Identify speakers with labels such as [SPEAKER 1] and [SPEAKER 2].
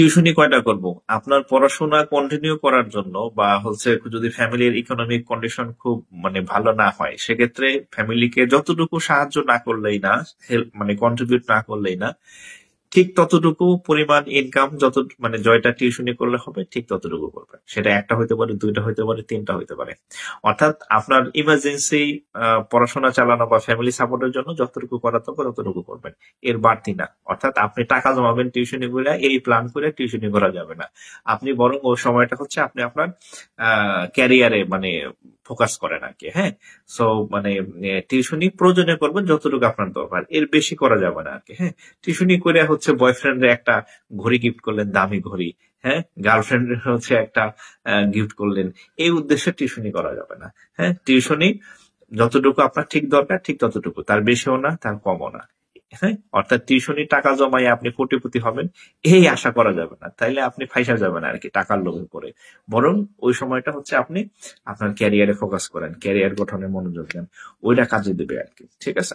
[SPEAKER 1] টিউশনি কয়টা করব? আপনার পড়াশোনা কন্টিনিউ করার জন্য বা হচ্ছে যদি ফ্যামিলির ইকোনমিক কন্ডিশন খুব মানে ভালো না হয়, সেক্ষেত্রে ফ্যামিলিকে যতটুকু সাহায্য না করলেই না, হেল্প মানে কন্ট্রিবিউট না করলেই না, ঠিক ততটুকু পরিমাণ ইনকাম যত মানে জয়টা টিউশনি করলে হবে ঠিক ততটুকু করবেন। সেটা একটা হইতে পারে, দুইটা হইতে পারে, তিনটা হইতে পারে। অর্থাৎ আপনার ইমার্জেন্সি পড়াশোনা চালানো বা ফ্যামিলি সাপোর্টের জন্য যতটুকু করা দরকার ততটুকু করবেন, এর বাড়তি না। অর্থাৎ আপনি টাকা জমাবেন টিউশনি করে, এই প্ল্যান করে টিউশনি করা যাবে না। আপনি বরং ওই সময়টা হচ্ছে আপনি আপনার ক্যারিয়ারে মানে ফোকাস করেন আর কি। হ্যাঁ, সো মানে টিউশনি প্রয়োজনে করবেন যতটুকু আপনার দরকার, এর বেশি করা যাবে না আর কি। হ্যাঁ, টিউশনি করে হচ্ছে বয়ফ্রেন্ডে একটা ঘড়ি গিফট করলেন, দামি ঘড়ি। হ্যাঁ, গার্লফ্রেন্ড হচ্ছে একটা গিফট করলেন, এই উদ্দেশ্যে টিউশনি করা যাবে না। হ্যাঁ, টিউশনি যতটুকু আপনার ঠিক দরকার ঠিক ততটুকু, তার বেশিও না তার কমও না। হ্যাঁ, অর্থাৎ টিউশনি টাকা জমাই আপনি কোটিপতি হবেন এই আশা করা যাবে না, তাইলে আপনি ফাইসা যাবেন আর কি টাকার লোভে পড়ে। বরং ওই সময়টা হচ্ছে আপনি আপনার ক্যারিয়ারে ফোকাস করেন, ক্যারিয়ার গঠনে মনোযোগ দেন, ওইটা কাজে দেবে আর কি। ঠিক আছে।